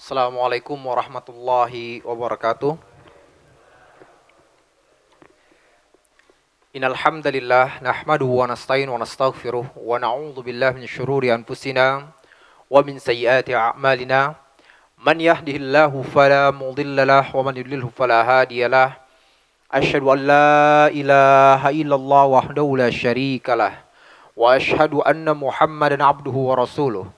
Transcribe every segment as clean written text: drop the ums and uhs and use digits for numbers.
Assalamualaikum warahmatullahi wabarakatuh. Innal hamdalillah nahmaduhu wa nasta'inu wa nastaghfiruh wa na'udzu billahi min syururi anfusina wa min sayyiati a'malina. Man yahdihillahu fala mudilla lahu wa man yudlilhu fala hadiyalah. Asyhadu an la ilaha illallah wahdahu la syarikalah wa asyhadu anna Muhammadan abduhu wa rasuluh.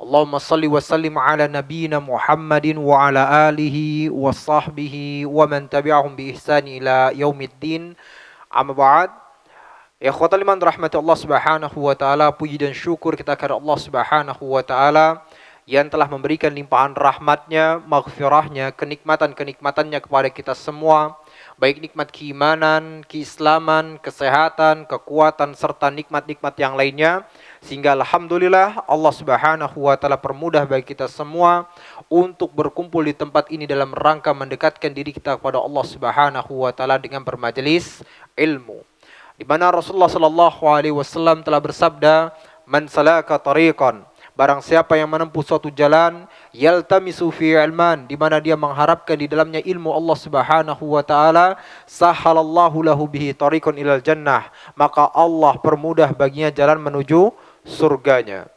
Allahumma salli wa sallim ala nabiyyina Muhammadin wa ala alihi wa sahbihi wa man tabi'ahum bi ihsan ila yaumiddin. Amma ba'd. Ikhwatal iman rahmati Allah Subhanahu wa taala, puji dan syukur kita kepada Allah Subhanahu wa taala yang telah memberikan limpahan rahmatnya, maghfirahnya, kenikmatan-kenikmatannya kepada kita semua, baik nikmat keimanan, keislaman, kesehatan, kekuatan, serta nikmat-nikmat yang lainnya. Sehingga alhamdulillah Allah Subhanahu wa taala permudah bagi kita semua untuk berkumpul di tempat ini dalam rangka mendekatkan diri kita kepada Allah Subhanahu wa taala dengan bermajelis ilmu. Di mana Rasulullah sallallahu alaihi wasallam telah bersabda, "Man salaka tariqan," barang siapa yang menempuh suatu jalan, yaltamisu fi ilman, di mana dia mengharapkan di dalamnya ilmu Allah Subhanahu wa taala, sahalallahu lahu bihi tariqan ilal jannah, maka Allah permudah baginya jalan menuju surganya.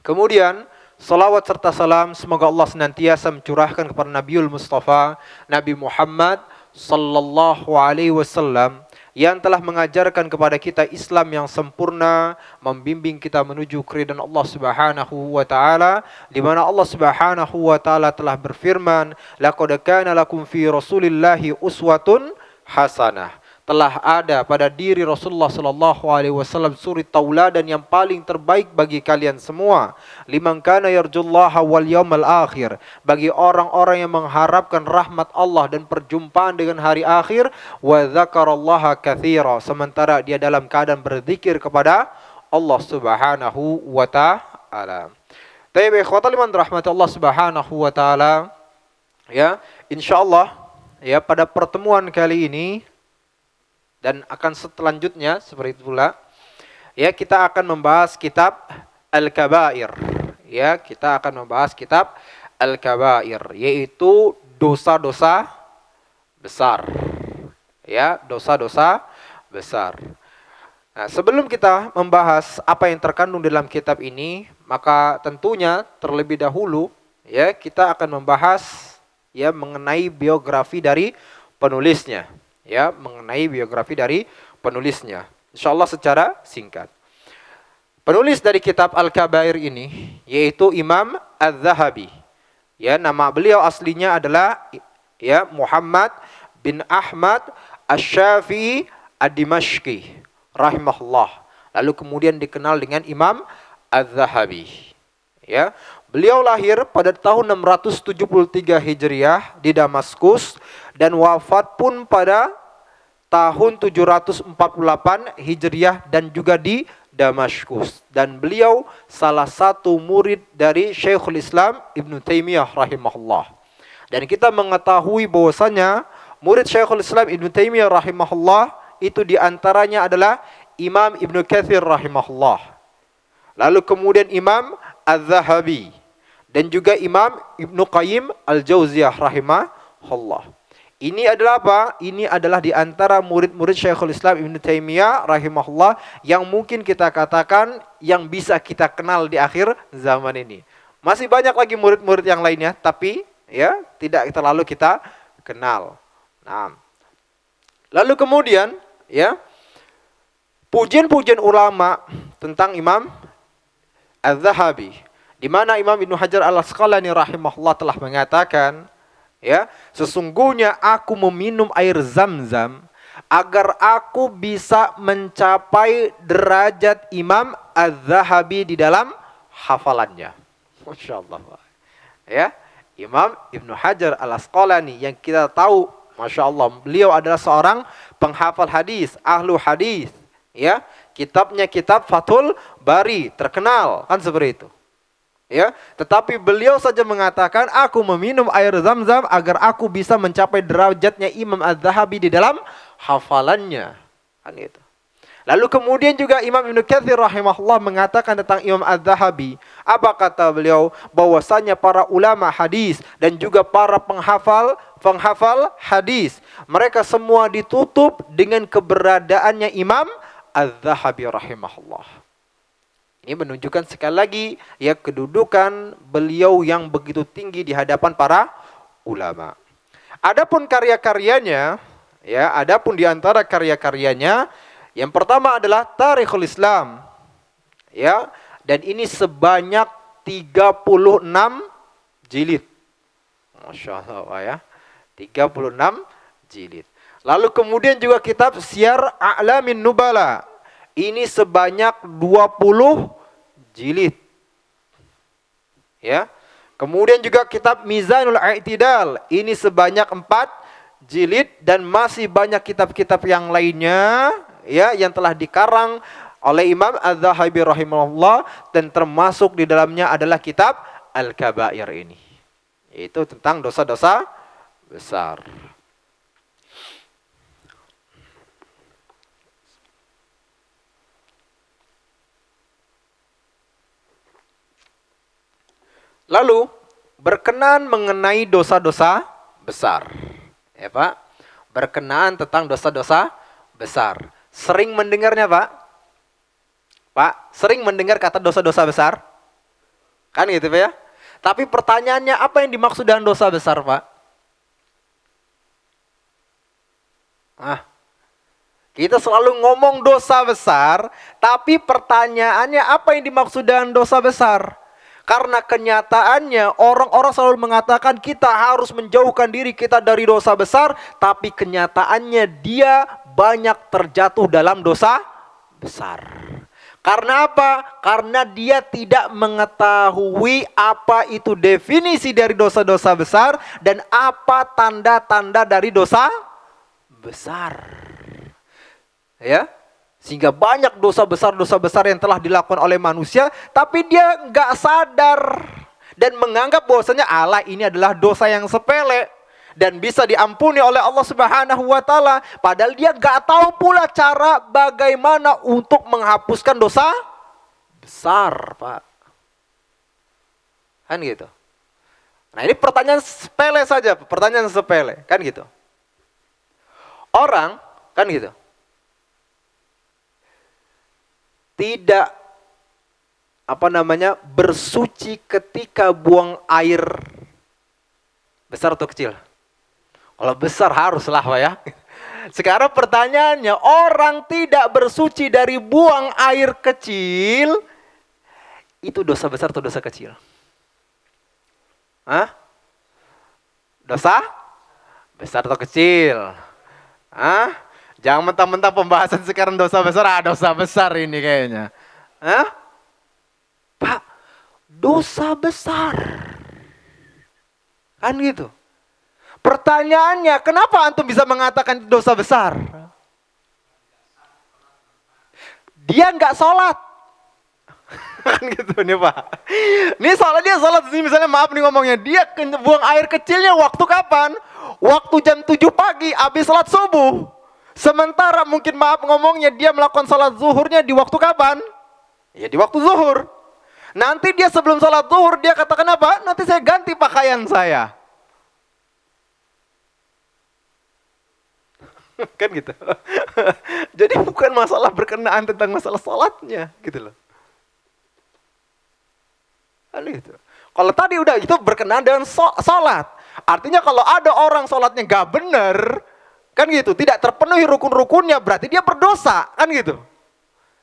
Kemudian salawat serta salam semoga Allah senantiasa mencurahkan kepada Nabiul Mustafa, Nabi Muhammad sallallahu alaihi wasallam, yang telah mengajarkan kepada kita Islam yang sempurna, membimbing kita menuju keridhaan Allah Subhanahu wa taala, di mana Allah Subhanahu wa taala telah berfirman, "Laqad kana lakum fi Rasulillahi uswatun hasanah." Telah ada pada diri Rasulullah sallallahu alaihi wasallam suri tauladan yang paling terbaik bagi kalian semua. Liman kana yarjullaha wal yaumal akhir, bagi orang-orang yang mengharapkan rahmat Allah dan perjumpaan dengan hari akhir, wa dzakarallaha katsira, sementara dia dalam keadaan berzikir kepada Allah Subhanahu wa taala. Tayyib ikhwatal iman rahmat Allah Subhanahu wa taala. Ya, insyaallah ya pada pertemuan kali ini dan akan selanjutnya seperti itu pula, ya kita akan membahas kitab Al-Kabair. Ya, kita akan membahas kitab Al-Kabair, yaitu dosa-dosa besar. Ya, dosa-dosa besar. Nah, sebelum kita membahas apa yang terkandung dalam kitab ini, maka tentunya terlebih dahulu ya kita akan membahas ya mengenai biografi dari penulisnya. Ya, mengenai biografi dari penulisnya. Insyaallah secara singkat. Penulis dari kitab Al-Kabair ini yaitu Imam Az-Zahabi. Ya, nama beliau aslinya adalah ya Muhammad bin Ahmad Asy-Syafi'i Ad-Dimashqi rahimahullah. Lalu kemudian dikenal dengan Imam Az-Zahabi. Ya, beliau lahir pada tahun 673 Hijriah di Damaskus dan wafat pun pada tahun 748 Hijriah dan juga di Damaskus. Dan beliau salah satu murid dari Syekhul Islam Ibnu Taimiyah rahimahullah. Dan kita mengetahui bahwasanya murid Syekhul Islam Ibnu Taimiyah rahimahullah itu diantaranya adalah Imam Ibnu Katsir rahimahullah. Lalu kemudian Imam Az-Zahabi dan juga Imam Ibnu Qayyim Al-Jauziyah rahimahullah. Ini adalah apa? Ini adalah di antara murid-murid Syekhul Islam Ibnu Taimiyah rahimahullah yang mungkin kita katakan yang bisa kita kenal di akhir zaman ini. Masih banyak lagi murid-murid yang lainnya, tapi ya tidak terlalu kita kenal. Nah, lalu kemudian ya pujian-pujian ulama tentang Imam Az-Zahabi, di mana Imam Ibnu Hajar Al-Asqalani rahimahullah telah mengatakan, ya, sesungguhnya aku meminum air Zam-Zam agar aku bisa mencapai derajat Imam Az-Zahabi di dalam hafalannya. Masya Allah. Ya, Imam Ibnu Hajar Al-Asqalani yang kita tahu, Masya Allah, beliau adalah seorang penghafal hadis, ahlu hadis. Ya, kitabnya kitab Fathul Bari, terkenal kan seperti itu. Ya, tetapi beliau saja mengatakan, aku meminum air Zam-Zam agar aku bisa mencapai derajatnya Imam Az-Zahabi di dalam hafalannya. Kan itu. Lalu kemudian juga Imam Ibnu Katsir rahimahullah mengatakan tentang Imam Az-Zahabi, Apa kata beliau? Bahwasanya para ulama hadis dan juga para penghafal hadis, mereka semua ditutup dengan keberadaannya Imam Az-Zahabi rahimahullah. Ini menunjukkan sekali lagi ya kedudukan beliau yang begitu tinggi di hadapan para ulama. Adapun karya-karyanya, ya, adapun di antara karya-karyanya, yang pertama adalah Tarikhul Islam. Ya, dan ini sebanyak 36 jilid. Masya Allah ya. 36 jilid. Lalu kemudian juga kitab Syiar A'lamin Nubala. Ini sebanyak 20 jilid. Ya. Kemudian juga kitab Mizanul I'tidal. Ini sebanyak 4 jilid dan masih banyak kitab-kitab yang lainnya ya yang telah dikarang oleh Imam Az-Zahabi rahimahullah, dan termasuk di dalamnya adalah kitab Al-Kabair ini. Itu tentang dosa-dosa besar. Lalu berkenaan mengenai dosa-dosa besar. Ya, Pak. Berkenaan tentang dosa-dosa besar. Sering mendengarnya, Pak? Pak, sering mendengar kata dosa-dosa besar? Kan gitu, Pak ya? Tapi pertanyaannya, apa yang dimaksud dengan dosa besar, Pak? Kita selalu ngomong dosa besar, tapi pertanyaannya apa yang dimaksud dengan dosa besar? Karena kenyataannya orang-orang selalu mengatakan kita harus menjauhkan diri kita dari dosa besar, tapi kenyataannya dia banyak terjatuh dalam dosa besar. Karena apa? Karena dia tidak mengetahui apa itu definisi dari dosa-dosa besar dan apa tanda-tanda dari dosa besar. Ya, sehingga banyak dosa besar yang telah dilakukan oleh manusia, tapi dia nggak sadar dan menganggap bahwasanya Allah ini adalah dosa yang sepele dan bisa diampuni oleh Allah Subhanahu wa taala, padahal dia nggak tahu pula cara bagaimana untuk menghapuskan dosa besar, Pak. Kan gitu. Nah, ini pertanyaan sepele saja, pertanyaan sepele, kan gitu. Orang kan gitu. Tidak bersuci ketika buang air besar atau kecil? Kalau besar haruslah, Pak ya. Sekarang pertanyaannya, orang tidak bersuci dari buang air kecil, itu dosa besar atau dosa kecil? Dosa besar atau kecil? Jangan mentang-mentang pembahasan sekarang dosa besar, dosa besar ini kayaknya. Pak, dosa besar. Kan gitu. Pertanyaannya, kenapa antum bisa mengatakan dosa besar? Dia nggak sholat. Kan gitu nih, Pak. Ini soalnya dia sholat, misalnya maaf nih ngomongnya, dia buang air kecilnya waktu kapan? Waktu jam 7 pagi, habis sholat subuh. Sementara mungkin maaf ngomongnya dia melakukan sholat zuhurnya di waktu kapan? Ya di waktu zuhur. Nanti dia sebelum sholat zuhur dia katakan apa? Nanti saya ganti pakaian saya. Kan gitu. Jadi bukan masalah berkenaan tentang masalah sholatnya gitu loh. Kan gitu. Kalau tadi udah itu berkenaan dengan sholat. Artinya kalau ada orang sholatnya gak benar, kan gitu, tidak terpenuhi rukun-rukunnya, berarti dia berdosa, kan gitu.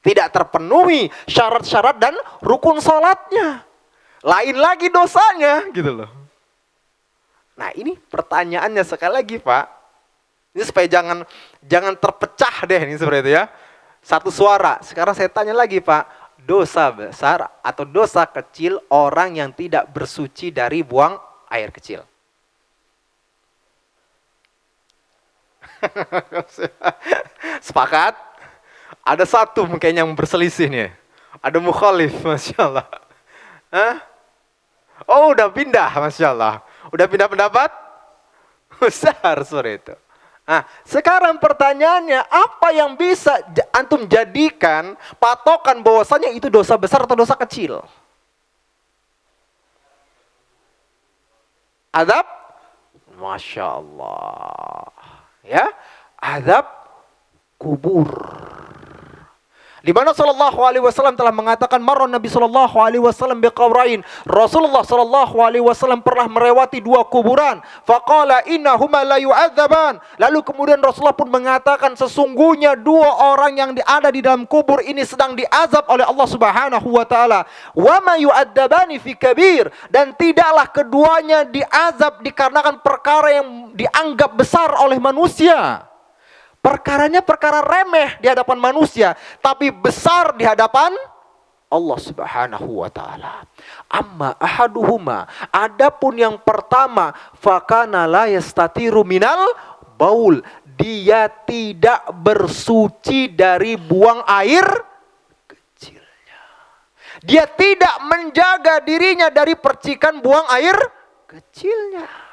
Tidak terpenuhi syarat-syarat dan rukun sholatnya. Lain lagi dosanya, gitu loh. Nah ini pertanyaannya sekali lagi, Pak. Ini supaya jangan terpecah deh ini seperti itu ya. Satu suara. Sekarang saya tanya lagi, Pak. Dosa besar atau dosa kecil orang yang tidak bersuci dari buang air kecil? Sepakat? Ada satu mungkin yang berselisih nih. Ada mukhalif, Masya Allah. Oh udah pindah, Masya Allah. Udah pindah pendapat? Besar sore itu. Nah, sekarang pertanyaannya, apa yang bisa antum jadikan patokan bahwasanya itu dosa besar atau dosa kecil? Azab, Masya Allah. Ya, azab kubur. Di mana sallallahu alaihi wasallam telah mengatakan marra Nabi sallallahu alaihi wasallam biqabrain. Rasulullah sallallahu alaihi wasallam pernah melewati dua kuburan. Faqala innahuma la yu'adzaban. Lalu kemudian Rasulullah pun mengatakan sesungguhnya dua orang yang ada di dalam kubur ini sedang diazab oleh Allah Subhanahu wa taala. Wa ma yu'adzabani fi kabir, dan tidaklah keduanya diazab dikarenakan perkara yang dianggap besar oleh manusia. Perkaranya perkara remeh di hadapan manusia, tapi besar di hadapan Allah Subhanahu wa taala. Amma ahaduhuma, adapun yang pertama, fakana la yastatiru minal baul, dia tidak bersuci dari buang air kecilnya. Dia tidak menjaga dirinya dari percikan buang air kecilnya.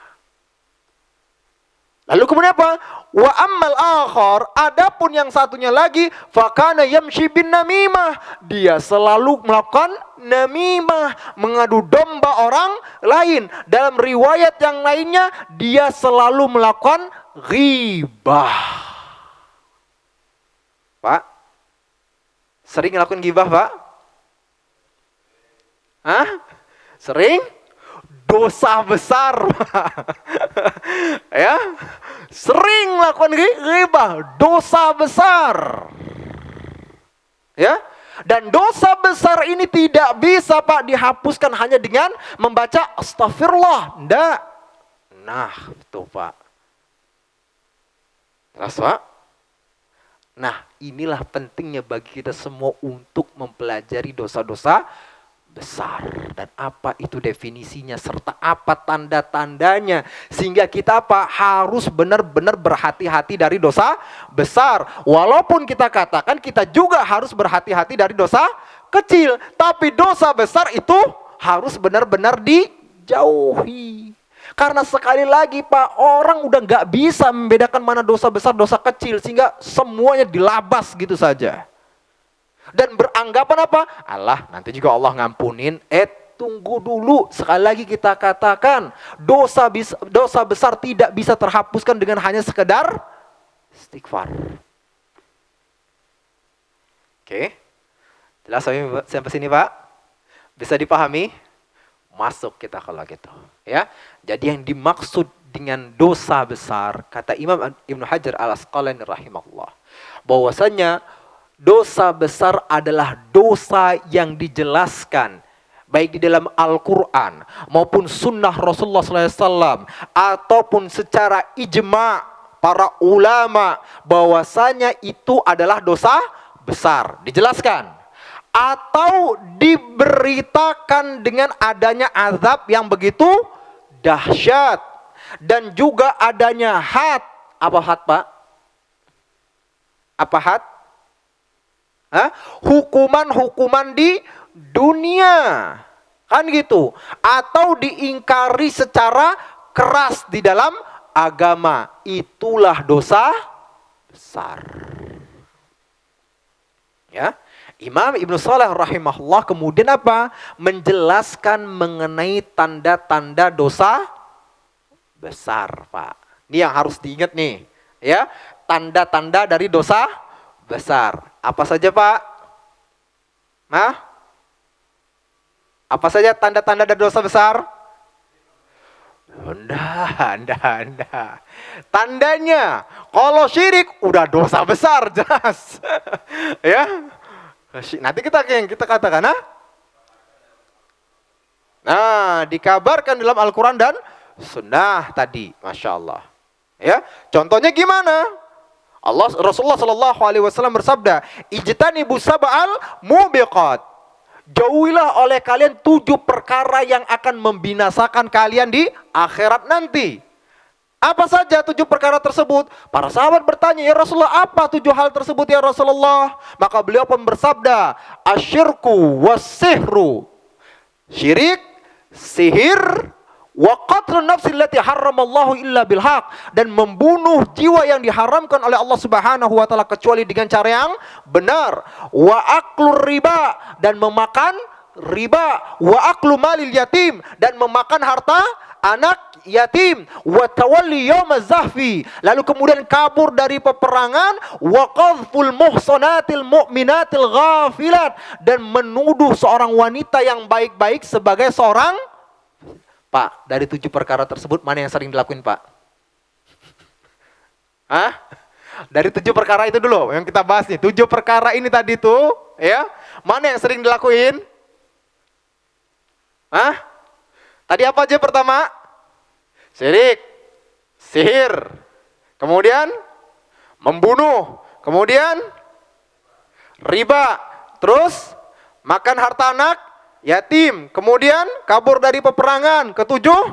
Lalu kemudian apa? Wa ammal akhar, adapun yang satunya lagi, fakana yamshi bin namimah, dia selalu melakukan namimah, mengadu domba orang lain. Dalam riwayat yang lainnya, dia selalu melakukan ghibah. Pak, sering melakukan ghibah, Pak? Hah? Sering? Dosa besar. Ya, sering melakukan ghibah, dosa besar. Ya, dan dosa besar ini tidak bisa, Pak, dihapuskan hanya dengan membaca astagfirullah. Nggak. Nah, betul, Pak. Jelas, Pak? Nah, inilah pentingnya bagi kita semua untuk mempelajari dosa-dosa besar, dan apa itu definisinya serta apa tanda-tandanya, sehingga kita apa harus benar-benar berhati-hati dari dosa besar. Walaupun kita katakan kita juga harus berhati-hati dari dosa kecil, tapi dosa besar itu harus benar-benar dijauhi. Karena sekali lagi, Pak, orang udah nggak bisa membedakan mana dosa besar, dosa kecil, sehingga semuanya dilabas gitu saja. Dan beranggapan apa? Allah, nanti juga Allah ngampunin. Tunggu dulu. Sekali lagi kita katakan, dosa besar tidak bisa terhapuskan dengan hanya sekedar istighfar. Oke. Jelas sampai sini, Pak? Bisa dipahami? Masuk kita kalau gitu. Ya. Jadi yang dimaksud dengan dosa besar, kata Imam Ibnu Hajar Al-Asqalani rahimahullah, bahwasanya dosa besar adalah dosa yang dijelaskan baik di dalam Al-Quran maupun sunnah Rasulullah SAW, ataupun secara ijma' para ulama, bahwasanya itu adalah dosa besar. Dijelaskan atau diberitakan dengan adanya azab yang begitu dahsyat, dan juga adanya had. Apa had, Pak? Apa had? Hukuman-hukuman di dunia, kan gitu, atau diingkari secara keras di dalam agama. Itulah dosa besar. Ya, Imam Ibnu Shalih rahimahullah kemudian apa? Menjelaskan mengenai tanda-tanda dosa besar, Pak. Ini yang harus diingat nih, ya, tanda-tanda dari dosa besar. Apa saja, Pak? Apa saja tanda-tanda dari dosa besar? Anda. Tandanya, kalau syirik udah dosa besar, jelas. Ya. Nanti kita katakan, Nah, dikabarkan dalam Al-Quran dan Sunnah tadi, Masya Allah. Ya, contohnya gimana? Rasulullah Shallallahu Alaihi Wasallam bersabda, ijtanibu sab'al mubiqat. Jauhilah oleh kalian 7 perkara yang akan membinasakan kalian di akhirat nanti. Apa saja 7 perkara tersebut? Para sahabat bertanya, ya Rasulullah, apa 7 hal tersebut ya Rasulullah? Maka beliau pun bersabda, asyirku wassihru, syirik, sihir, wa qatlun nafsi allati harramallahu illa bil haq, dan membunuh jiwa yang diharamkan oleh Allah Subhanahu wa taala kecuali dengan cara yang benar, wa aklur riba, dan memakan riba, wa aklu malil yatim, dan memakan harta anak yatim, wa tawalli yaumaz zahfi, lalu kemudian kabur dari peperangan, wa qadhful muhsanatil mu'minatil ghafilat, dan menuduh seorang wanita yang baik-baik sebagai seorang. Pak, dari 7 perkara tersebut mana yang sering dilakuin, Pak? Hah? Dari 7 perkara itu dulu yang kita bahas nih. 7 perkara ini tadi tuh, ya. Mana yang sering dilakuin? Hah? Tadi apa aja pertama? Syirik, sihir, kemudian membunuh, kemudian riba, terus makan harta anak yatim, kemudian kabur dari peperangan. Ketujuh,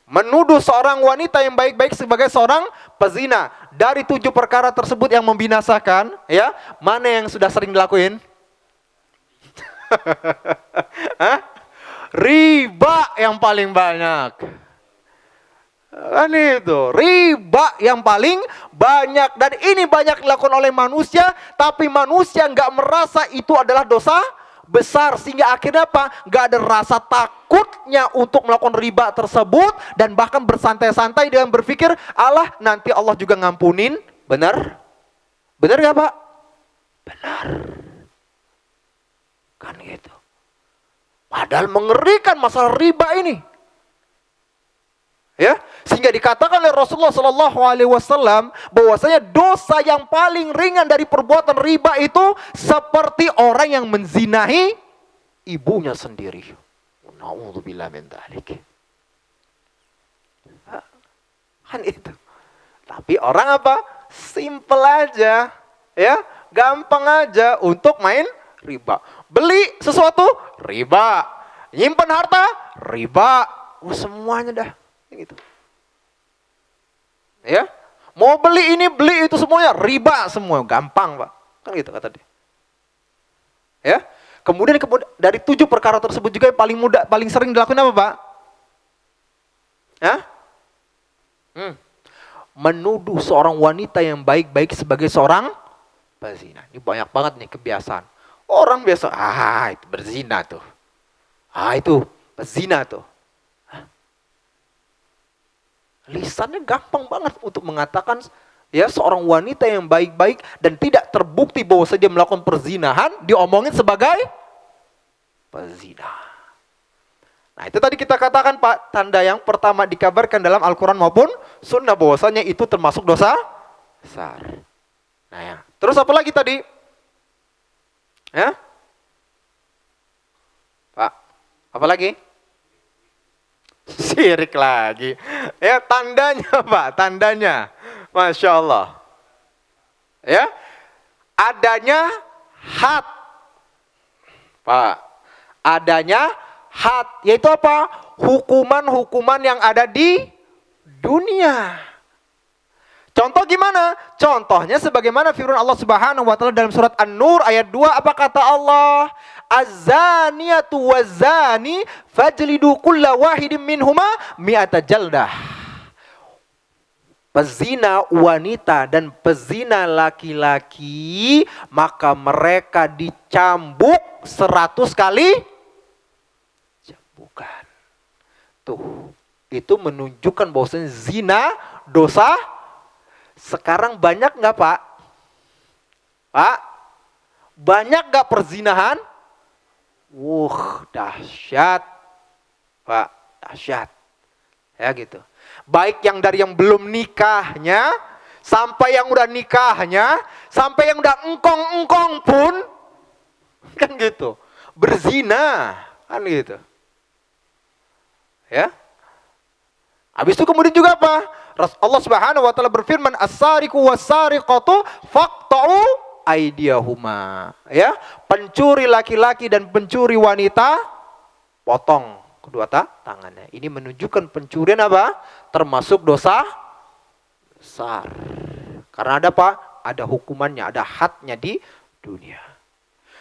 menuduh seorang wanita yang baik-baik sebagai seorang pezina. Dari 7 perkara tersebut yang membinasakan, ya, mana yang sudah sering dilakuin? Hah? Riba yang paling banyak. Kan itu, riba yang paling banyak. Dan ini banyak dilakukan oleh manusia, tapi manusia nggak merasa itu adalah dosa besar, sehingga akhirnya apa? Nggak ada rasa takutnya untuk melakukan riba tersebut, dan bahkan bersantai-santai dengan berpikir, Allah nanti Allah juga ngampunin. Benar? Benar nggak, Pak? Benar. Kan gitu. Padahal mengerikan masalah riba ini. Ya, sehingga dikatakan oleh Rasulullah SAW bahwasanya dosa yang paling ringan dari perbuatan riba itu seperti orang yang menzinahi ibunya sendiri. Na'udzubillah min dzalik. Kan itu. Tapi orang apa? Simple aja, ya, gampang aja untuk main riba. Beli sesuatu, riba. Nyimpen harta, riba. Semuanya dah. Gitu. Ya, mau beli ini beli itu semuanya riba semua, gampang, Pak. Kan gitu kata dia. Ya, kemudian dari 7 perkara tersebut juga yang paling mudah, paling sering dilakukan apa, Pak? Ya, menuduh seorang wanita yang baik-baik sebagai seorang pezina. Ini banyak banget nih kebiasaan. Orang biasa, itu berzina tuh. Itu pezina tuh. Lisannya gampang banget untuk mengatakan, ya, seorang wanita yang baik-baik dan tidak terbukti bahwa dia melakukan perzinahan, diomongin sebagai pezina. Nah, itu tadi kita katakan, Pak, tanda yang pertama dikabarkan dalam Al-Quran maupun Sunnah bahwasanya itu termasuk dosa besar. Nah, ya. Terus apa lagi tadi? Ya? Pak, apa lagi? Syirik lagi. Ya, tandanya, Pak, tandanya. Masya Allah. Ya, adanya had. Pak, adanya had, yaitu apa? Hukuman-hukuman yang ada di dunia. Contoh gimana? Contohnya sebagaimana firman Allah Subhanahu wa taala dalam surat An-Nur ayat 2, apa kata Allah? Az-zaniyatu waz-zani fajlidu kulla wahidin minhuma mi'ata jaldah. Pezina wanita dan pezina laki-laki, maka mereka dicambuk 100 kali cambukan. Tuh, itu menunjukkan bahwasanya zina dosa. Sekarang banyak nggak, Pak? Pak, banyak nggak perzinahan? Dahsyat, Pak, dahsyat. Ya gitu. Baik yang dari yang belum nikahnya, sampai yang udah nikahnya, sampai yang udah engkong-engkong pun, kan gitu. Berzina, kan gitu. Ya. Habis itu kemudian juga apa? Allah Subhanahu wa taala berfirman, as-sariqu was-sariqatu faqta'u aydiyahuma. Ya, pencuri laki-laki dan pencuri wanita potong kedua tangannya. Ini menunjukkan pencurian apa? Termasuk dosa besar. Karena ada apa? Ada hukumannya, ada hadnya di dunia.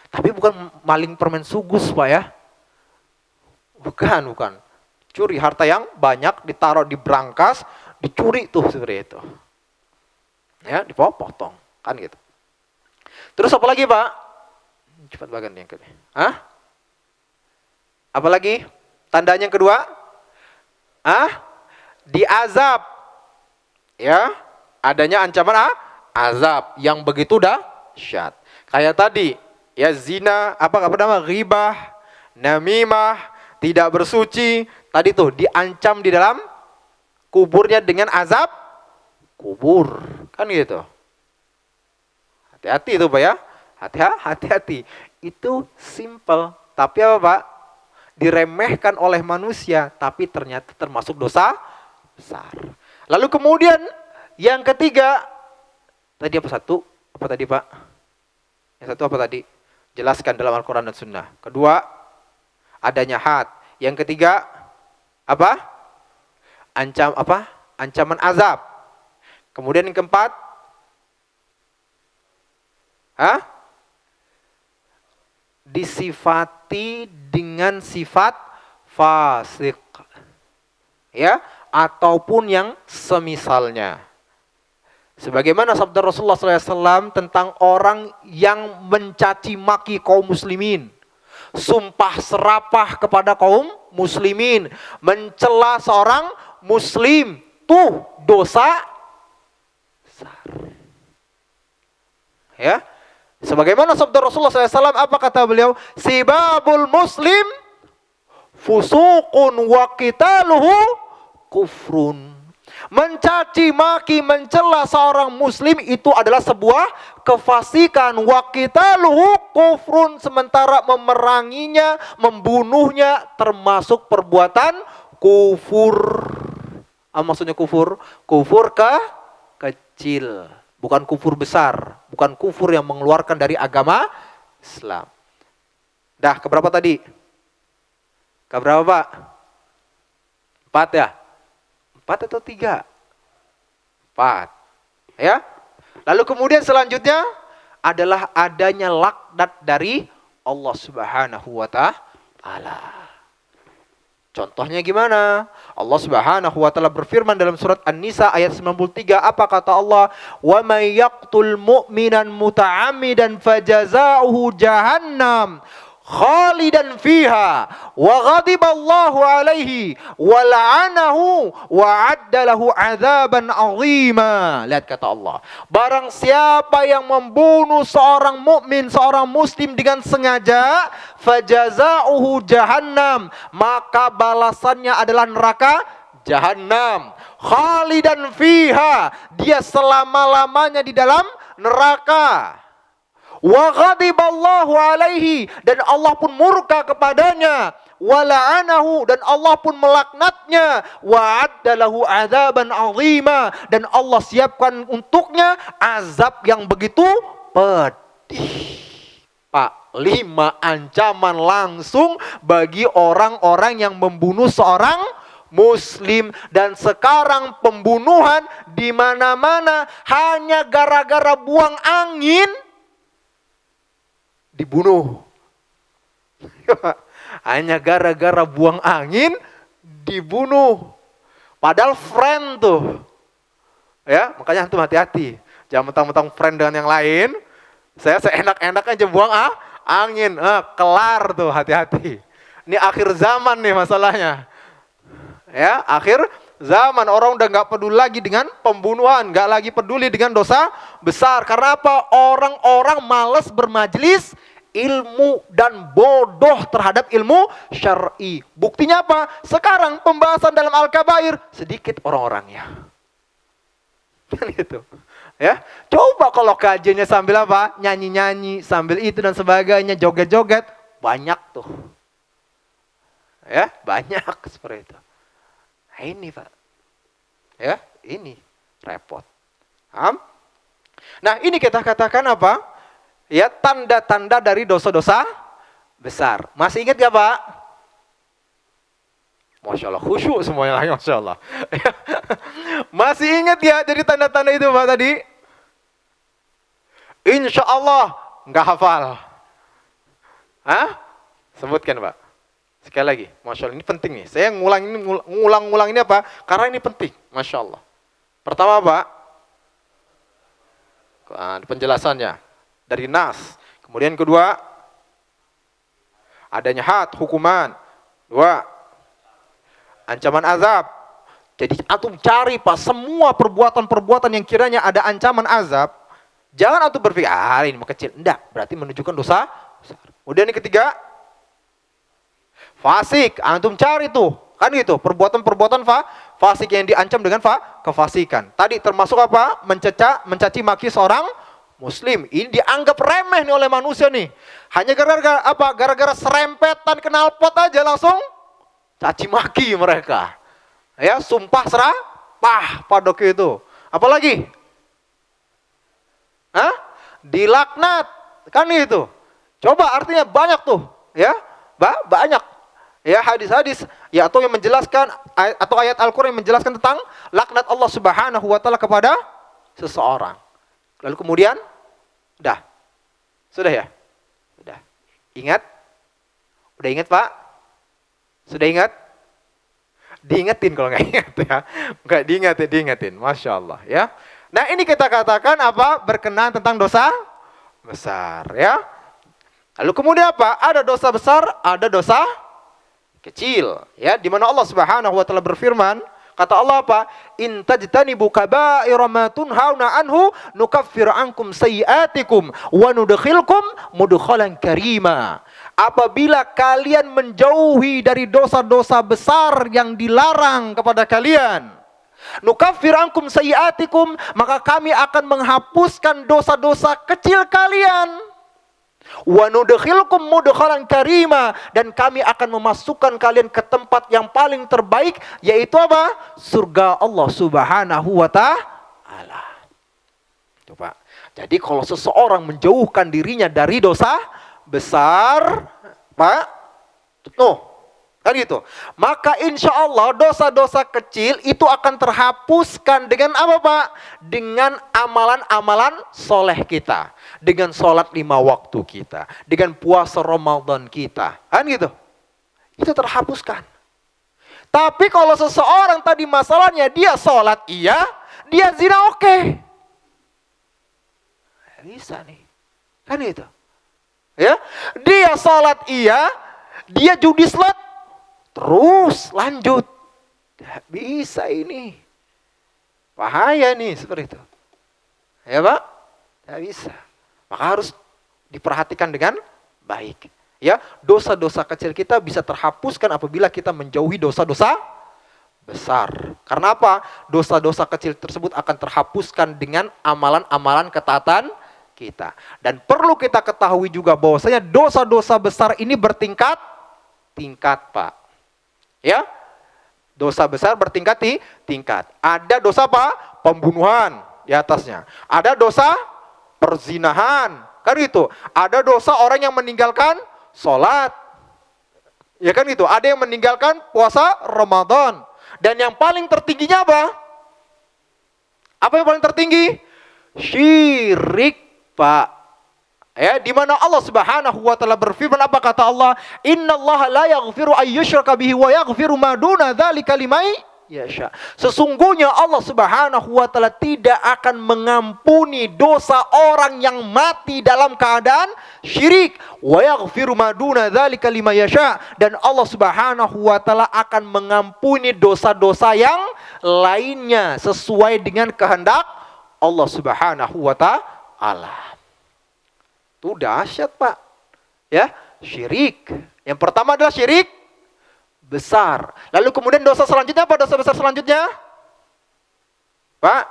Tapi bukan maling permen sugus, Pak, ya. Bukan. Curi harta yang banyak, ditaruh di brankas, dicuri tuh seperti itu. Ya, dipotong, kan gitu. Terus apa lagi, Pak? Cepat bagian yang kedua. Apa lagi? Tandanya yang kedua? Diazab. Ya, adanya ancaman azab yang begitu dahsyat. Kayak tadi, ya zina, apa nama, ghibah, namimah, tidak bersuci, tadi tuh diancam di dalam kuburnya dengan azab kubur. Kan gitu. Hati-hati itu Pak ya. Hati-hati. Itu simple, tapi apa Pak? Diremehkan oleh manusia, tapi ternyata termasuk dosa besar. Lalu kemudian yang ketiga, tadi apa satu? Apa tadi Pak? Yang satu apa tadi? Jelaskan dalam Al-Quran dan Sunnah. Kedua, adanya had. Yang ketiga, apa? Ancaman azab. Kemudian yang keempat, disifati dengan sifat fasik. Ya, ataupun yang semisalnya. Sebagaimana sabda Rasulullah SAW tentang orang yang mencaci maki kaum muslimin, sumpah serapah kepada kaum muslimin, mencela seorang muslim, tuh dosa besar. Ya, sebagaimana sabda Rasulullah SAW, apa kata beliau? Sibabul muslim fusuqun wa qitaluhu kufrun. Mencaci maki, mencela seorang muslim itu adalah sebuah kefasikan. Wa qitaluhu kufrun, sementara memeranginya, membunuhnya termasuk perbuatan kufur. Maksudnya kufur? Kufur kecil, bukan kufur besar, bukan kufur yang mengeluarkan dari agama Islam. Dah keberapa tadi? Keberapa Pak? 4 ya? 4 atau 3? 4. Ya. Lalu kemudian selanjutnya adalah adanya laknat dari Allah Subhanahu wa taala. Contohnya gimana? Allah Subhanahu wa taala berfirman dalam surat An-Nisa ayat 93, apa kata Allah? "Wa may yaqtul mu'minan muta'ammidan fajazaohu jahannam khalidan fiha wa ghadiballahu alaihi wa la'anahu wa adda lahu adzaban 'azima." Lihat kata Allah, barang siapa yang membunuh seorang mukmin, seorang muslim dengan sengaja, fajazauhu jahannam, maka balasannya adalah neraka jahannam, khalidan fiha, dia selama-lamanya di dalam neraka. Wa ghadiballahu alaihi, dan Allah pun murka kepadanya. Wa la'anahu, dan Allah pun melaknatnya. Wa addalahu adzaban 'azima, dan Allah siapkan untuknya azab yang begitu pedih. Pak, 5 ancaman langsung bagi orang-orang yang membunuh seorang muslim. Dan sekarang pembunuhan di mana-mana hanya gara-gara buang angin dibunuh. Hanya gara-gara buang angin dibunuh. Padahal friend tuh. Ya, makanya antum hati-hati. Jangan mentang-mentang friend dengan yang lain. Saya seenak-enak aja buang angin. Kelar tuh, hati-hati. Ini akhir zaman nih masalahnya. Ya, akhir zaman, orang udah gak peduli lagi dengan pembunuhan, gak lagi peduli dengan dosa besar. Karena apa? Orang-orang malas bermajelis ilmu dan bodoh terhadap ilmu syar'i. Buktinya apa? Sekarang pembahasan dalam Al-Kabair sedikit orang-orangnya. Kan gitu. Ya, coba kalau kajiannya sambil apa? Nyanyi-nyanyi, sambil itu dan sebagainya, joget-joget, banyak tuh. Ya, banyak seperti itu. Nah, ini Pak. Ya, ini repot. Nah, ini kita katakan apa? Ya, tanda-tanda dari dosa-dosa besar. Masih ingat gak Pak? Masya Allah, khusyuk semuanya lagi, Masya Allah. Masih ingat ya dari tanda-tanda itu Pak tadi? Insya Allah nggak hafal. Sebutkan Pak. Sekali lagi, Masya Allah, ini penting nih. Saya ngulang ini apa? Karena ini penting, Masya Allah. Pertama Pak, penjelasannya dari nas. Kemudian kedua, adanya had, hukuman. 2, Ancaman azab. Jadi antum cari Pak semua perbuatan-perbuatan yang kiranya ada ancaman azab. Jangan antum berpikir, ini mah kecil. Enggak, berarti menunjukkan dosa besar. Kemudian yang ketiga, fasik. Antum cari tuh, kan gitu, perbuatan-perbuatan fasik yang diancam dengan kefasikan. Tadi termasuk apa? Mencaci maki seorang muslim. Ini dianggap remeh nih oleh manusia nih. Hanya gara-gara apa? Gara-gara serempetan knalpot aja langsung caci maki mereka. Ya, sumpah serapah padok itu. Apalagi? Dilaknat. Kan gitu. Coba artinya banyak tuh, ya. Banyak. Ya, hadis-hadis ya atau yang menjelaskan atau ayat Al-Qur'an yang menjelaskan tentang laknat Allah Subhanahu wa taala kepada seseorang. Lalu kemudian sudah ya? Sudah. Ingat? Udah ingat, Pak? Sudah ingat? Diingetin kalau nggak ingat ya. Nggak diingetin. Masya Allah ya. Nah ini kita katakan apa? Berkenaan tentang dosa besar ya. Lalu kemudian apa? Ada dosa besar, ada dosa kecil ya. Di mana Allah Subhanahu wa taala berfirman, kata Allah apa? In tajtanibu kaba'ira ma tunhauna anhu nukaffir ankum sayyi'atikum wa nudkhilkum mudkhalan karima. Apabila kalian menjauhi dari dosa-dosa besar yang dilarang kepada kalian, nukaffir ankum sayyi'atikum, maka kami akan menghapuskan dosa-dosa kecil kalian. Wa nudkhilkum mudkhalan karima, dan kami akan memasukkan kalian ke tempat yang paling terbaik, yaitu apa? Surga Allah Subhanahu wa taala. Coba. Jadi kalau seseorang menjauhkan dirinya dari dosa besar, Pak, kan gitu. Maka insya Allah dosa-dosa kecil itu akan terhapuskan dengan apa, Pak? Dengan amalan-amalan soleh kita, dengan sholat 5 waktu kita, dengan puasa Ramadan kita, kan gitu. Itu terhapuskan. Tapi kalau seseorang tadi masalahnya dia sholat iya, dia zina oke. Bisa nih, kan gitu. Ya, dia sholat iya, dia judi slot, terus lanjut. Tidak bisa ini. Bahaya nih seperti itu. Ya Pak? Tidak bisa. Maka harus diperhatikan dengan baik. Ya, dosa-dosa kecil kita bisa terhapuskan apabila kita menjauhi dosa-dosa besar. Karena apa? Dosa-dosa kecil tersebut akan terhapuskan dengan amalan-amalan ketaatan kita. Dan perlu kita ketahui juga bahwasanya dosa-dosa besar ini bertingkat-tingkat, Pak. Ya? Dosa besar bertingkat-tingkat. Ada dosa apa? Pembunuhan di atasnya. Ada dosa perzinahan. Kan gitu. Ada dosa orang yang meninggalkan sholat. Ya kan gitu. Ada yang meninggalkan puasa Ramadan. Dan yang paling tertingginya apa? Apa yang paling tertinggi? Syirik, Pak. Ya, di mana Allah Subhanahu wa taala berfirman, apa kata Allah? Innallaha la yaghfiru ayyushraka bihi wa yaghfiru ma duna dzalika liman yasha. Sesungguhnya Allah Subhanahu wa taala tidak akan mengampuni dosa orang yang mati dalam keadaan syirik. Wa yaghfiru ma duna dzalika liman yasha, dan Allah Subhanahu wa taala akan mengampuni dosa-dosa yang lainnya sesuai dengan kehendak Allah Subhanahu wa taala. Itu dahsyat, Pak. Ya, syirik. Yang pertama adalah syirik besar. Lalu kemudian dosa selanjutnya apa? Dosa besar selanjutnya? Pak?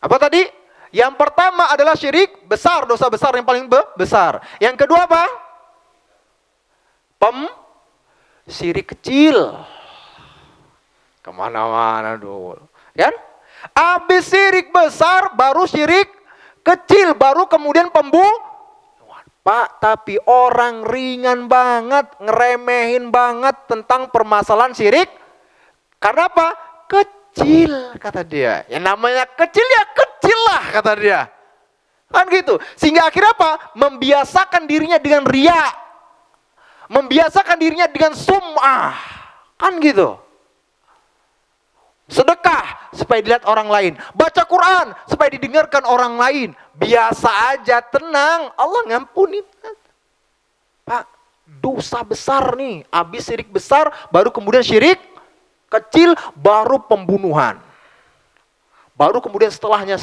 Apa tadi? Yang pertama adalah syirik besar, dosa besar yang paling besar. Yang kedua apa? Syirik kecil. Kemana-mana dulu. Kan? Habis syirik besar, baru syirik kecil, baru kemudian pembunuhan. Pak, tapi orang ringan banget, ngeremehin banget tentang permasalahan syirik. Karena apa? Kecil, kata dia. Yang namanya kecil ya kecil lah, kata dia. Kan gitu. Sehingga akhirnya apa? Membiasakan dirinya dengan riya. Membiasakan dirinya dengan sum'ah. Kan gitu. Sedekah supaya dilihat orang lain. Baca Quran supaya didengarkan orang lain. Biasa aja, tenang. Allah ngampuni. Pak, Dosa besar nih, habis syirik besar, baru kemudian syirik kecil, baru pembunuhan. Baru kemudian setelahnya.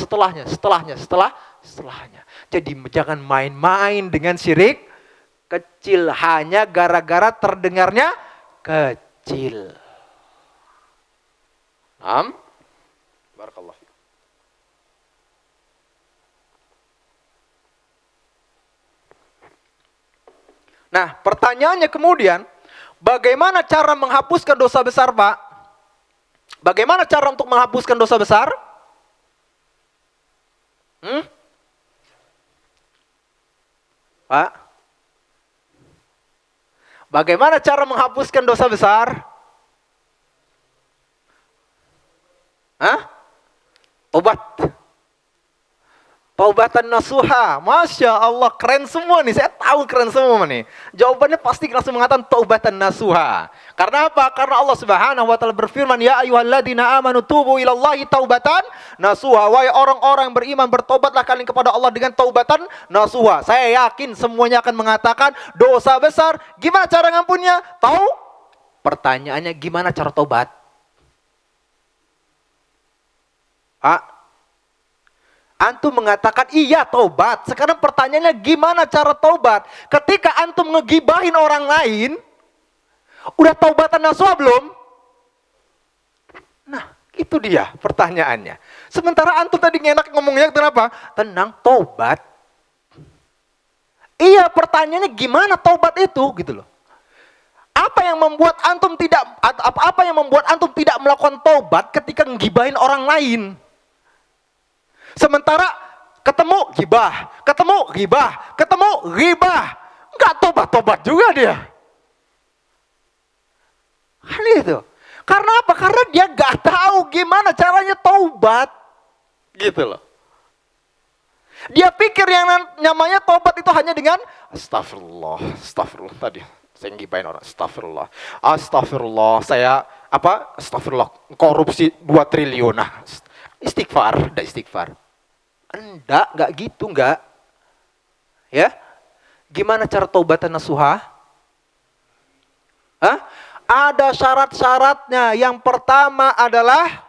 Jadi jangan main-main dengan syirik kecil hanya gara-gara terdengarnya kecil. Barakallah. Nah, pertanyaannya kemudian, bagaimana cara menghapuskan dosa besar, Pak? Bagaimana cara untuk menghapuskan dosa besar? Pak? Bagaimana cara menghapuskan dosa besar? Tobat. Taubatan nasuha. Masya Allah, keren semua nih. Saya tahu keren semua nih. Jawabannya pasti langsung mengatakan taubatan nasuha. Karena apa? Karena Allah Subhanahu wa taala berfirman, "Ya ayyuhalladzina amanu tubu ilallahi taubatan nasuha." Wahai orang-orang yang beriman, bertobatlah kalian kepada Allah dengan taubatan nasuha. Saya yakin semuanya akan mengatakan dosa besar. Gimana cara ngampunnya? Tahu? Pertanyaannya, gimana cara tobat? Antum mengatakan iya tobat. Sekarang pertanyaannya, gimana cara tobat? Ketika antum ngegibahin orang lain, udah taubatan nasuha belum? Nah, itu dia pertanyaannya. Sementara antum tadi enak ngomongnya kenapa? Tenang, tobat. Iya, pertanyaannya gimana tobat itu gitu loh. Apa yang membuat antum tidak melakukan tobat ketika ngegibahin orang lain? Sementara ketemu gibah, enggak tobat juga dia. Kan itu. Karena apa? Karena dia enggak tahu gimana caranya taubat. Gitu loh. Dia pikir yang namanya taubat itu hanya dengan astagfirullah tadi. Saya ngibahin orang, astagfirullah, saya astagfirullah, korupsi 2 triliun. Nah, istighfar. Enggak gitu, enggak. Ya? Gimana cara taubatan nasuha? Ada syarat-syaratnya. Yang pertama adalah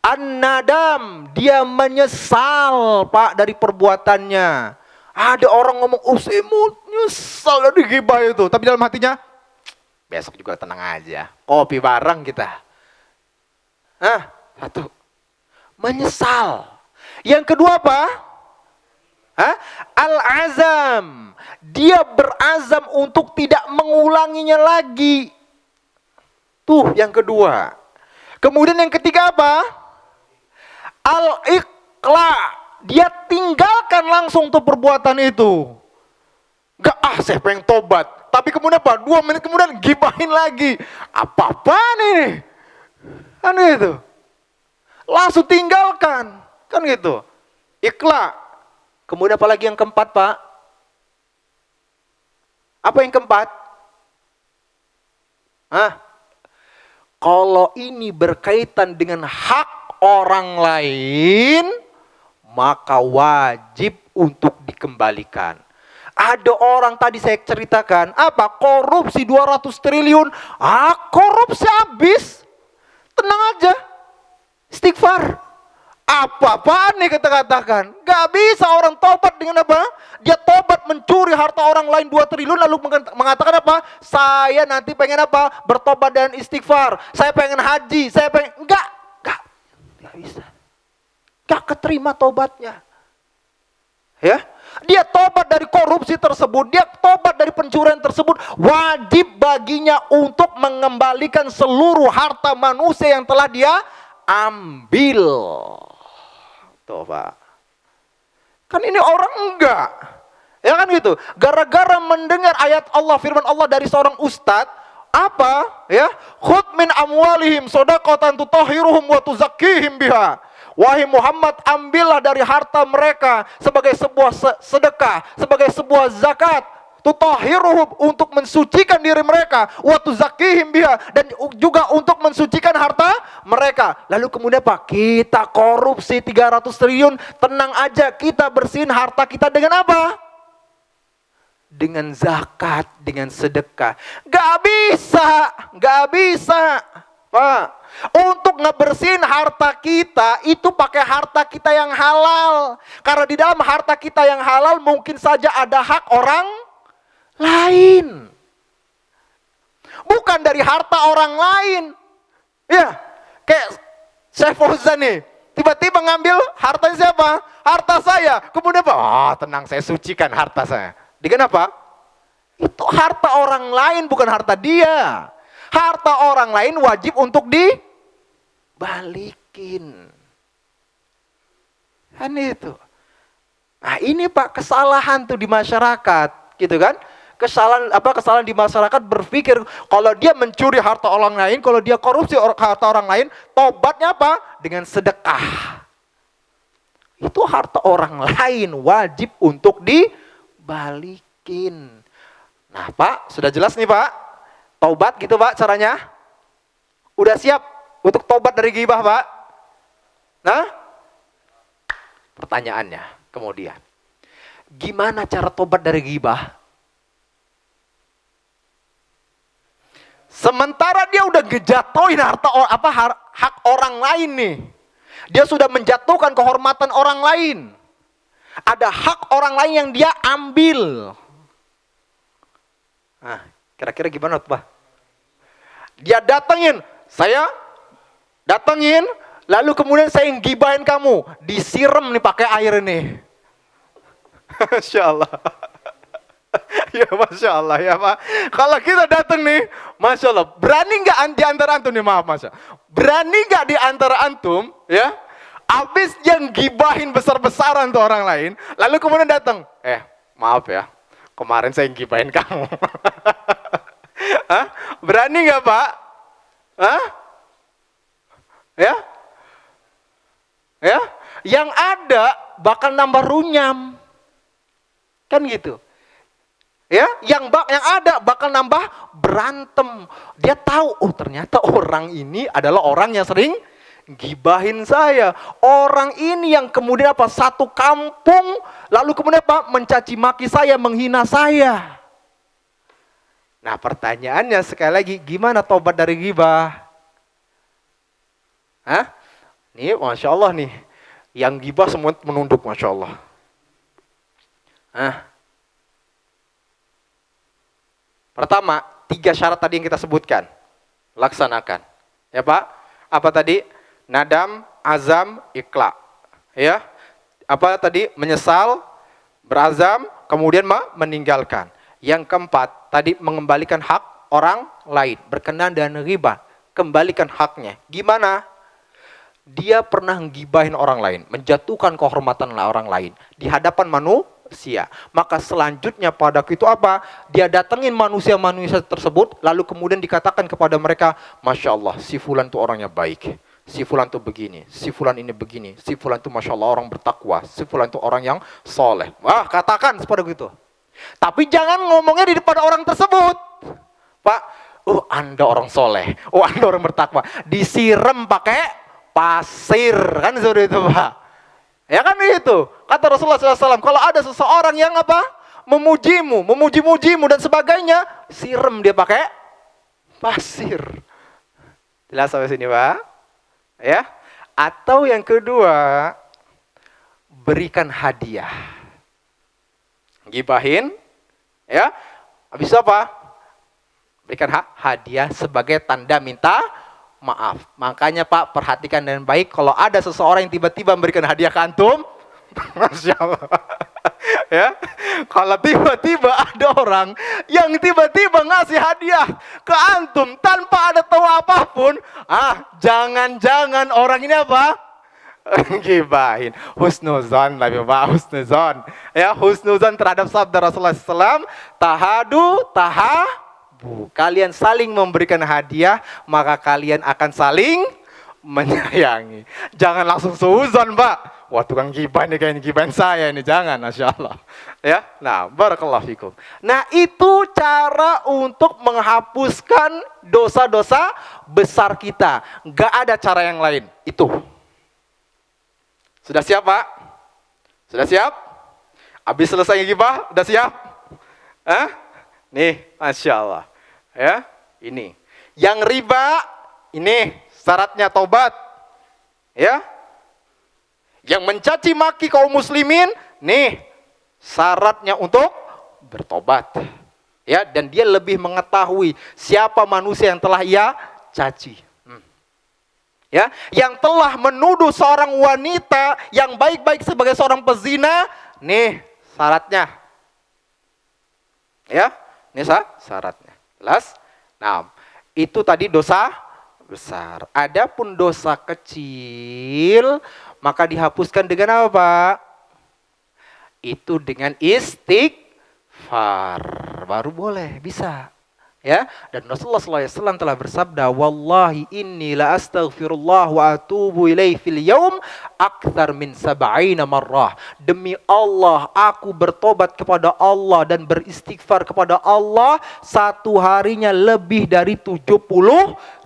an-nadam. Dia menyesal, Pak, dari perbuatannya. Ada orang ngomong, saya mau nyesal dari gibah itu. Tapi dalam hatinya, besok juga tenang aja. Kopi bareng kita. Satu. Menyesal. Yang kedua apa? Al-azam. Dia berazam untuk tidak mengulanginya lagi. Tuh yang kedua. Kemudian yang ketiga apa? Al-iqla. Dia tinggalkan langsung tuh perbuatan itu. Enggak, saya pengen tobat. Tapi kemudian apa? 2 menit kemudian gibahin lagi. Apa-apaan ini? Kan gitu. Langsung tinggalkan. Kan gitu. Ikhla. Kemudian apa lagi yang keempat, Pak? Apa yang keempat? Kalau ini berkaitan dengan hak orang lain, maka wajib untuk dikembalikan. Ada orang tadi saya ceritakan, korupsi 200 triliun. Korupsi habis. Tenang aja. Istighfar. Apa-apaan nih kita katakan? Gak bisa orang tobat dengan apa? Dia tobat mencuri harta orang lain 2 triliun lalu mengatakan apa? Saya nanti pengen apa? Bertobat dan istighfar. Saya pengen haji. Enggak bisa. Gak keterima tobatnya. Ya? Dia tobat dari korupsi tersebut, dia tobat dari pencurian tersebut, wajib baginya untuk mengembalikan seluruh harta manusia yang telah dia ambil. Tuh, Pak. Kan ini orang enggak. Ya kan gitu. Gara-gara mendengar ayat Allah, firman Allah dari seorang ustadz, khudh min amwalihim shadaqatan tutahhiruhum wa tuzakkihim biha. Wahai Muhammad, ambillah dari harta mereka sebagai sebuah sedekah, sebagai sebuah zakat, tutahhiruhum, untuk mensucikan diri mereka, wa tuzakkihim biha, dan juga untuk mensucikan harta mereka. Lalu kemudian kita korupsi 300 triliun, tenang aja, kita bersihin harta kita dengan apa? dengan zakat, dengan sedekah. Gak bisa, Pak. Untuk ngebersihin harta kita, itu pakai harta kita yang halal. Karena di dalam harta kita yang halal, mungkin saja ada hak orang lain. Bukan dari harta orang lain. Ya, kayak Syekh Fauzan nih. Tiba-tiba ngambil hartanya siapa? Harta saya. Kemudian apa? Oh, tenang, saya sucikan harta saya. Dengan apa? Itu harta orang lain, bukan harta dia. Harta orang lain wajib untuk dibalikin. Kan itu. Nah, ini Pak, kesalahan tuh di masyarakat, gitu kan? Kesalahan di masyarakat berpikir kalau dia mencuri harta orang lain, kalau dia korupsi harta orang lain, tobatnya apa? Dengan sedekah. Itu harta orang lain, wajib untuk dibalikin. Nah Pak, sudah jelas nih Pak, taubat gitu Pak caranya? Udah siap untuk taubat dari ghibah Pak? Nah, pertanyaannya kemudian, gimana cara taubat dari ghibah? Sementara dia udah ngejatuhin hak orang lain nih. Dia sudah menjatuhkan kehormatan orang lain. Ada hak orang lain yang dia ambil. Nah, kira-kira gimana Pak? Dia saya datengin, lalu kemudian saya gibahin kamu. Disiram nih pakai air nih. Masya Allah. Ya Masya Allah ya Pak. Kalau kita datang nih, Masya Allah, berani nggak di antara antum nih, maaf Masya, berani nggak di antara antum ya, abis yang gibahin besar-besaran tuh orang lain, lalu kemudian datang, maaf ya, kemarin saya gibahin kamu. Hah? Berani nggak Pak? Hah? Ya? Ya? Yang ada bakal nambah runyam. Kan gitu. Ya, yang ada bakal nambah berantem. Dia tahu, oh ternyata orang ini adalah orang yang sering gibahin saya. Orang ini yang kemudian apa? Satu kampung lalu kemudian apa? Mencaci maki saya, menghina saya. Nah, pertanyaannya sekali lagi, gimana tobat dari ghibah? Hah? Nih, Masya Allah nih. Yang ghibah semua menunduk, Masya Allah. Pertama, 3 syarat tadi yang kita sebutkan. Laksanakan. Ya Pak? Apa tadi? Nadam, azam, ikhla. Ya? Apa tadi? Menyesal, berazam, kemudian meninggalkan. Yang keempat, tadi mengembalikan hak orang lain. Berkenan dengan ghibah. Kembalikan haknya. Gimana? Dia pernah ngibahin orang lain. Menjatuhkan kehormatan orang lain. Di hadapan manusia. Maka selanjutnya pada itu apa? Dia datengin manusia-manusia tersebut, lalu kemudian dikatakan kepada mereka, Masya Allah, si fulan itu orangnya baik, si fulan itu begini, si fulan ini begini, si fulan itu Masya Allah orang bertakwa, si fulan itu orang yang soleh. Wah, katakan seperti itu. Tapi jangan ngomongnya di depan orang tersebut, Pak. Oh, Anda orang soleh, oh Anda orang bertakwa. Disiram pakai pasir, kan seperti itu Pak. Ya kan itu, kata Rasulullah SAW, kalau ada seseorang yang apa? Memuji-mujimu dan sebagainya, siram dia pakai pasir. Jelas sampai sini Pak? Ya? Atau yang kedua, berikan hadiah. Gibahin, ya? Habis apa? Berikan hadiah sebagai tanda minta maaf. Makanya Pak, perhatikan dengan baik, kalau ada seseorang yang tiba-tiba memberikan hadiah ke antum, Masya Allah. Ya, kalau tiba-tiba ada orang yang tiba-tiba ngasih hadiah ke antum tanpa ada tahu apapun, jangan-jangan orang ini apa? Gibahin. Husnuzon lah Pak, husnuzon. Ya, husnuzon terhadap sabda Rasulullah SAW, tahadu tahabu. Kalian saling memberikan hadiah, maka kalian akan saling menyayangi. Jangan langsung seuzon Pak. Wah, tukang gibah nih, kayaknya gibahin saya ini, jangan, Masya Allah. Ya, nah, barakallahu fikum. Nah, itu cara untuk menghapuskan dosa-dosa besar kita. Gak ada cara yang lain. Itu. Sudah siap Pak? Sudah siap? Habis selesai gibah, udah siap? Hah? Nih, Masya Allah. Ya, ini. Yang riba, ini syaratnya taubat. Ya. Yang mencaci maki kaum muslimin, nih syaratnya untuk bertobat. Ya, dan dia lebih mengetahui siapa manusia yang telah ia caci. Ya, yang telah menuduh seorang wanita yang baik-baik sebagai seorang pezina, nih syaratnya. Ya, ini syaratnya. Jelas? Nah, itu tadi dosa besar. Adapun dosa kecil, maka dihapuskan dengan apa? Itu dengan istighfar. Baru boleh, bisa. Ya, dan Rasulullah SAW telah bersabda, wallahi inni la astaghfirullah wa atubu ilaih fil yaum akthar min sab'ina marrah. Demi Allah, aku bertobat kepada Allah dan beristighfar kepada Allah satu harinya lebih dari 70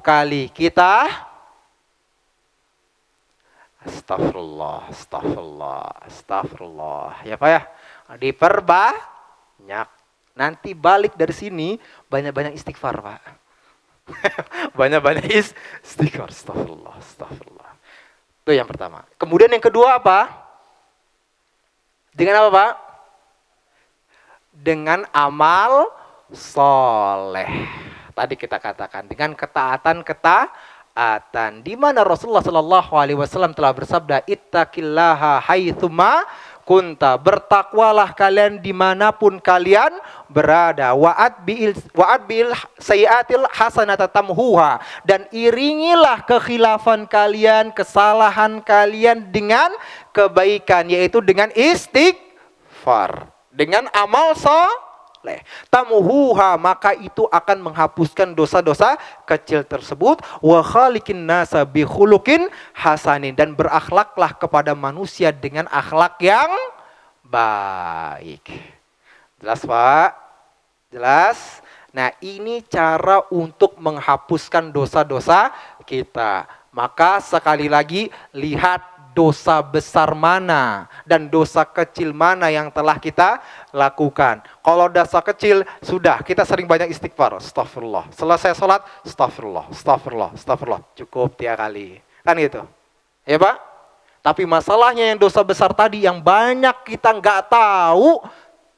kali. Kita astagfirullah, astagfirullah, astagfirullah. Ya Pak ya, diperbanyak. Nanti balik dari sini banyak-banyak istighfar, Pak. Banyak-banyak istighfar. Astagfirullah, astagfirullah. Itu yang pertama. Kemudian yang kedua apa? Dengan apa, Pak? Dengan amal soleh. Tadi kita katakan dengan ketaatan, di mana Rasulullah Shallallahu Alaihi Wasallam telah bersabda, ittaqillaha haitsuma kunta, bertakwalah kalian dimanapun kalian berada. Wa'ad bil sayiatil hasanata tamhuha, dan iringilah kekhilafan kalian, kesalahan kalian dengan kebaikan, yaitu dengan istighfar, dengan amal soleh. Tamuhuha, maka itu akan menghapuskan dosa-dosa kecil tersebut. Wa khaliqin nasa bi khuluqin hasanin, dan berakhlaklah kepada manusia dengan akhlak yang baik. Jelas, Pak? Jelas? Nah, ini cara untuk menghapuskan dosa-dosa kita. Maka sekali lagi, lihat dosa besar mana dan dosa kecil mana yang telah kita lakukan. Kalau dosa kecil, sudah kita sering banyak istighfar. Astagfirullah. Selesai sholat, astagfirullah, astagfirullah, astagfirullah. Cukup 3 kali. Kan gitu. Ya Pak? Tapi masalahnya yang dosa besar tadi yang banyak kita nggak tahu,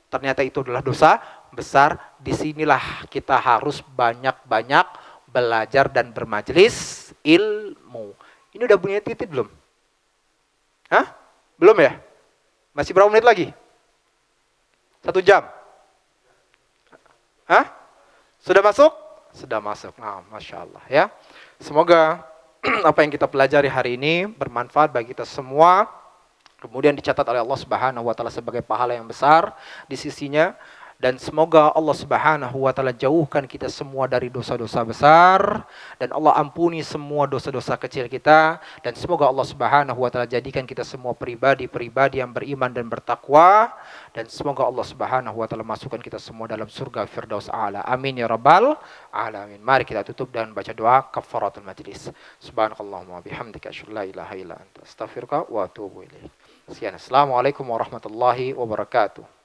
ternyata itu adalah dosa besar. Disinilah kita harus banyak-banyak belajar dan bermajelis ilmu. Ini udah punya titik belum? Hah? Belum ya? Masih berapa menit lagi? 1 jam? Hah? Sudah masuk? Sudah masuk. Nah, Masya Allah ya. Semoga apa yang kita pelajari hari ini bermanfaat bagi kita semua. Kemudian dicatat oleh Allah Subhanahu wa taala sebagai pahala yang besar di sisinya. Dan semoga Allah Subhanahu wa taala jauhkan kita semua dari dosa-dosa besar, dan Allah ampuni semua dosa-dosa kecil kita, dan semoga Allah Subhanahu wa taala jadikan kita semua pribadi-pribadi yang beriman dan bertakwa, dan semoga Allah Subhanahu wa taala masukkan kita semua dalam surga Firdaus A'la. Amin ya rabbal alamin. Mari kita tutup dan baca doa kafaratul majlis. Subhanakallahumma bihamdika asyhadu an la ilaha illa anta astaghfiruka wa atubu ilaik. Sekian. Assalamualaikum warahmatullahi wabarakatuh.